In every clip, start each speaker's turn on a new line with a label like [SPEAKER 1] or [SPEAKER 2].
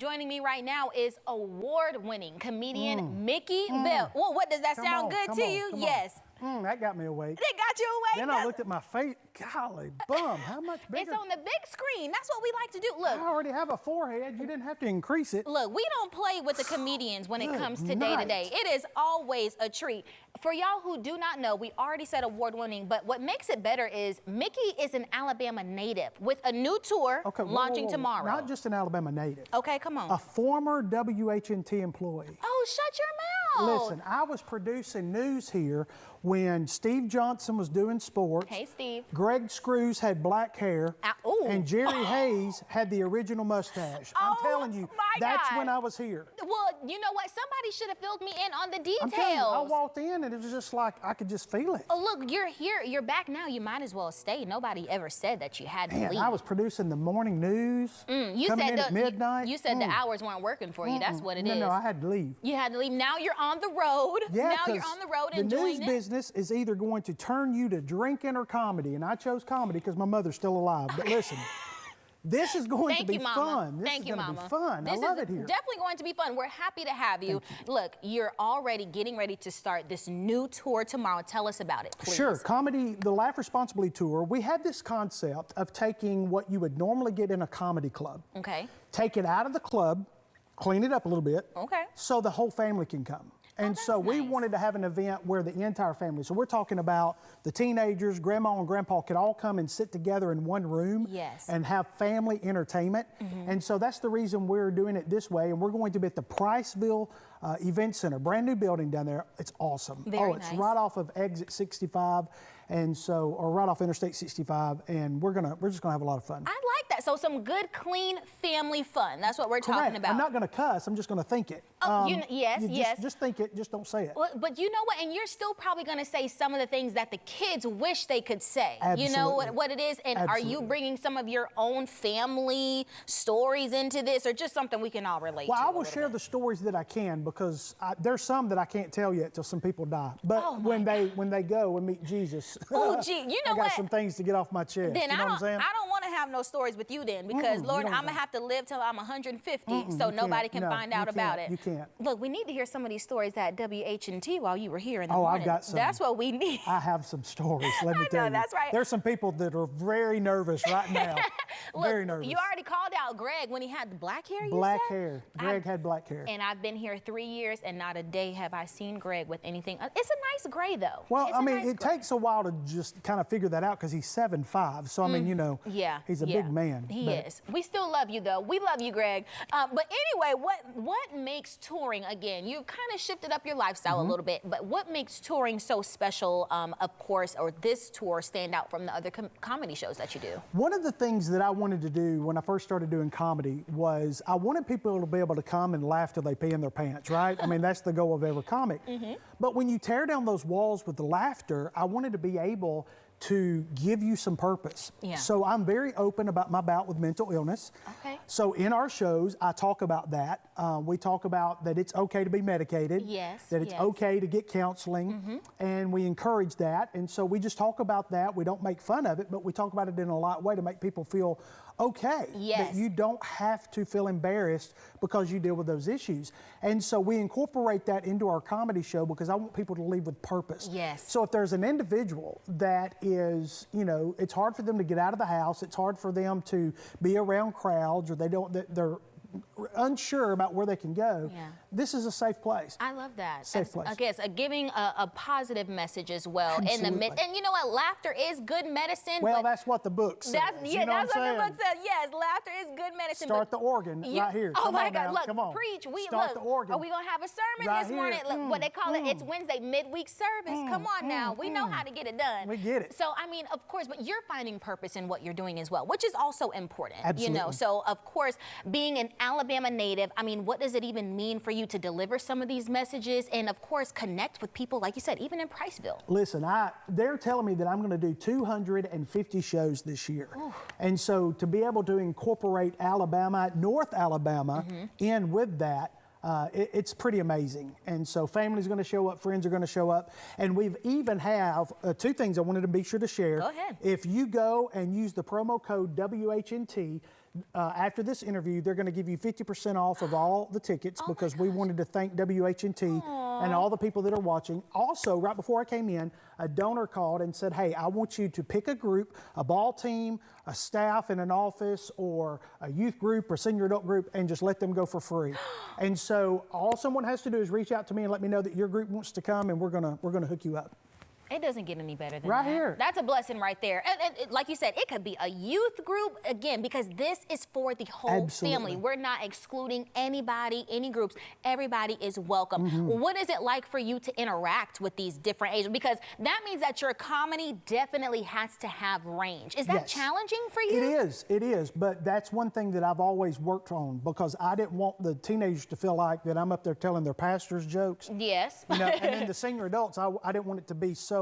[SPEAKER 1] Joining me right now is award-winning comedian Mickey Bell. Well, what does that sound good to you? Yes.
[SPEAKER 2] That got me awake.
[SPEAKER 1] That got you awake?
[SPEAKER 2] Then I looked at my face. Golly, bum, how much bigger?
[SPEAKER 1] It's on the big screen. That's what we like to do. Look.
[SPEAKER 2] I already have a forehead. You didn't have to increase it.
[SPEAKER 1] Look, we don't play with the comedians when it comes to day-to-day. It is always a treat. For y'all who do not know, we already said award-winning, but what makes it better is Mickey is an Alabama native with a new tour launching tomorrow.
[SPEAKER 2] Not just an Alabama native.
[SPEAKER 1] Okay, come on.
[SPEAKER 2] A former WHNT employee.
[SPEAKER 1] Oh, shut your mouth.
[SPEAKER 2] Listen, I was producing news here when Steve Johnson was doing sports.
[SPEAKER 1] Hey, Steve.
[SPEAKER 2] Greg Screws had black hair. And Jerry Hayes had the original mustache. I'm telling you, that's when I was here.
[SPEAKER 1] Well, you know what? Somebody should have filled me in on the details.
[SPEAKER 2] I'm telling you, I walked in and it was just like, I could just feel it.
[SPEAKER 1] Oh, look, you're here. You're back now. You might as well stay. Nobody ever said that you had to leave.
[SPEAKER 2] I was producing the morning news.
[SPEAKER 1] You
[SPEAKER 2] coming
[SPEAKER 1] said
[SPEAKER 2] in at midnight.
[SPEAKER 1] You said the hours weren't working for you. That's what it is.
[SPEAKER 2] No, I had to leave.
[SPEAKER 1] You had to leave. Now you're on the road.
[SPEAKER 2] Yeah,
[SPEAKER 1] now you're on the road
[SPEAKER 2] the
[SPEAKER 1] enjoying
[SPEAKER 2] news business is either going to turn you to drinking or comedy, and I chose comedy because my mother's still alive. But listen, this is going to be fun. This is going to be fun. I love it here.
[SPEAKER 1] Definitely going to be fun. We're happy to have you. Look, you're already getting ready to start this new tour tomorrow. Tell us about it, please.
[SPEAKER 2] Sure. Comedy, the Laugh Responsibly tour, we had this concept of taking what you would normally get in a comedy club.
[SPEAKER 1] Okay.
[SPEAKER 2] Take it out of the club, clean it up a little bit.
[SPEAKER 1] Okay.
[SPEAKER 2] So the whole family can come. And so we wanted to have an event where the entire family, so we're talking about the teenagers, grandma and grandpa could all come and sit together in one room and have family entertainment. And so that's the reason we're doing it this way. And we're going to be at the Priceville Event Center, brand new building down there. It's awesome. It's right off of Exit 65. And so, or right off Interstate 65. And we're just gonna have a lot of fun.
[SPEAKER 1] I like that. So some good, clean family fun. That's what we're talking about.
[SPEAKER 2] I'm not gonna cuss, I'm just gonna think it.
[SPEAKER 1] Oh, yes.
[SPEAKER 2] Just think it, just don't say it.
[SPEAKER 1] Well, but you know what? And you're still probably going to say some of the things that the kids wish they could say.
[SPEAKER 2] Absolutely.
[SPEAKER 1] You know what it is? And are you bringing some of your own family stories into this, or just something we can all relate to?
[SPEAKER 2] Well, I will share the stories that I can, because there's some that I can't tell yet till some people die. But when they go and meet Jesus,
[SPEAKER 1] oh, gee, you know
[SPEAKER 2] I got some things to get off my chest.
[SPEAKER 1] Then
[SPEAKER 2] you know what I'm saying?
[SPEAKER 1] I don't want to have no stories with you then, because Lord, I'm gonna have to live till I'm 150, so nobody can find out about it.
[SPEAKER 2] You can't.
[SPEAKER 1] Look, we need to hear some of these stories at WHNT while you were here in the morning.
[SPEAKER 2] I've got some.
[SPEAKER 1] That's what we need.
[SPEAKER 2] I have some stories, let me tell you.
[SPEAKER 1] That's right.
[SPEAKER 2] There's some people that are very nervous right now.
[SPEAKER 1] Look,
[SPEAKER 2] very nervous.
[SPEAKER 1] You already called out Greg when he had the black hair, you
[SPEAKER 2] Black
[SPEAKER 1] said?
[SPEAKER 2] hair. Greg had black hair.
[SPEAKER 1] And I've been here 3 years, and not a day have I seen Greg with anything. It's a nice gray, though.
[SPEAKER 2] Well, I mean, it takes a while to just kind of figure that out, because he's 7'5". So, I mean, you know, he's a big man.
[SPEAKER 1] He is. We still love you, though. We love you, Greg. But anyway, what makes touring, again, you've kind of shifted up your lifestyle a little bit, but what makes touring so special, of course, or this tour stand out from the other comedy shows that you do?
[SPEAKER 2] One of the things that I wanted to do when I first started doing comedy was I wanted people to be able to come and laugh till they pee in their pants, right? I mean, that's the goal of every comic. But when you tear down those walls with the laughter, I wanted to be able to give you some purpose. So I'm very open about my bout with mental illness. So in our shows, I talk about that. We talk about that it's okay to be medicated. That it's okay to get counseling. And we encourage that. And so we just talk about that. We don't make fun of it, but we talk about it in a light way to make people feel okay. That you don't have to feel embarrassed because you deal with those issues. And so we incorporate that into our comedy show, because I want people to leave with purpose. So if there's an individual that is, you know, it's hard for them to get out of the house, it's hard for them to be around crowds, or they're unsure about where they can go, this is a safe place.
[SPEAKER 1] I love that.
[SPEAKER 2] Safe place.
[SPEAKER 1] I guess giving a positive message as well in the midst. And you know what? Laughter is good medicine.
[SPEAKER 2] Well, that's what the book says.
[SPEAKER 1] That's what the book says. Yes, laughter is good medicine.
[SPEAKER 2] Start the organ right here.
[SPEAKER 1] Oh my God!
[SPEAKER 2] Now.
[SPEAKER 1] Look,
[SPEAKER 2] come on.
[SPEAKER 1] preach.
[SPEAKER 2] Start the organ.
[SPEAKER 1] Are we gonna have a sermon this morning? Look, what they call it? It's Wednesday midweek service. Come on now. We know how to get it done.
[SPEAKER 2] We get it.
[SPEAKER 1] So I mean, of course, but you're finding purpose in what you're doing as well, which is also important.
[SPEAKER 2] Absolutely.
[SPEAKER 1] You know, so of course, being an Alabama native, I mean, what does it even mean for you to deliver some of these messages and, of course, connect with people, like you said, even in Priceville?
[SPEAKER 2] Listen, they're telling me that I'm going to do 250 shows this year. And so to be able to incorporate Alabama, North Alabama, in with that, it's pretty amazing. And so family's going to show up, friends are going to show up. And we've even have two things I wanted to be sure to share.
[SPEAKER 1] Go ahead.
[SPEAKER 2] If you go and use the promo code WHNT, after this interview, they're going to give you 50% off of all the tickets because we wanted to thank WHNT and all the people that are watching. Also, right before I came in, a donor called and said, hey, I want you to pick a group, a ball team, a staff in an office, or a youth group or senior adult group, and just let them go for free. And so all someone has to do is reach out to me and let me know that your group wants to come, and we're gonna hook you up.
[SPEAKER 1] It doesn't get any better than
[SPEAKER 2] right
[SPEAKER 1] that.
[SPEAKER 2] Here.
[SPEAKER 1] That's a blessing right there. And like you said, it could be a youth group, again, because this is for the whole family. We're not excluding anybody, any groups. Everybody is welcome. What is it like for you to interact with these different ages? Because that means that your comedy definitely has to have range. Is that challenging for you?
[SPEAKER 2] It is. But that's one thing that I've always worked on, because I didn't want the teenagers to feel like that I'm up there telling their pastor's jokes.
[SPEAKER 1] Yes.
[SPEAKER 2] You know, and then the senior adults, I didn't want it to be so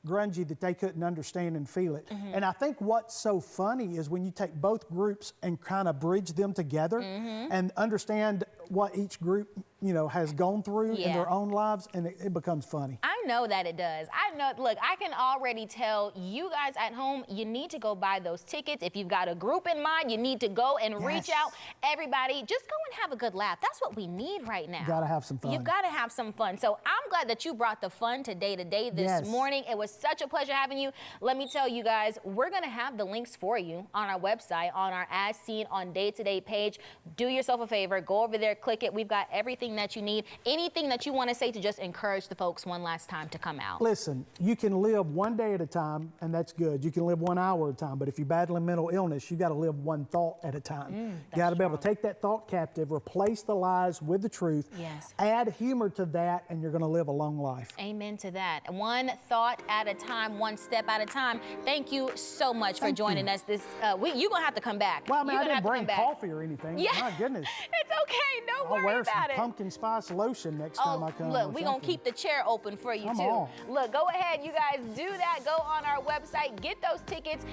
[SPEAKER 2] grungy that they couldn't understand and feel it. And I think what's so funny is when you take both groups and kind of bridge them together and understand what each group, you know, has gone through in their own lives, and it becomes funny.
[SPEAKER 1] I know that it does. I know, look, I can already tell you guys at home, you need to go buy those tickets. If you've got a group in mind, you need to go and reach out. Everybody, just go and have a good laugh. That's what we need right now.
[SPEAKER 2] You gotta have some fun.
[SPEAKER 1] You've got to have some fun. So I'm glad that you brought the fun to Day to Day this morning. It was such a pleasure having you. Let me tell you guys, we're going to have the links for you on our website, on our As Seen on Day to Day page. Do yourself a favor, go over there, click it. We've got everything that you need. Anything that you want to say to just encourage the folks one last time to come out.
[SPEAKER 2] Listen, you can live one day at a time, and that's good. You can live 1 hour at a time, but if you're battling mental illness, you got to live one thought at a time. You got to be able to take that thought captive, replace the lies with the truth, add humor to that, and you're going to live a long life.
[SPEAKER 1] Amen to that. One thought at a time, one step at a time. Thank you so much for joining us this week. You're going to have to come back.
[SPEAKER 2] Well, I mean, I didn't bring coffee or anything. My goodness.
[SPEAKER 1] It's okay. Don't worry about it.
[SPEAKER 2] I'll wear some pumpkin spice lotion next time I come.
[SPEAKER 1] Look, we're going to keep the chair open for you, too. Look, go ahead, you guys, do that. Go on our website, get those tickets.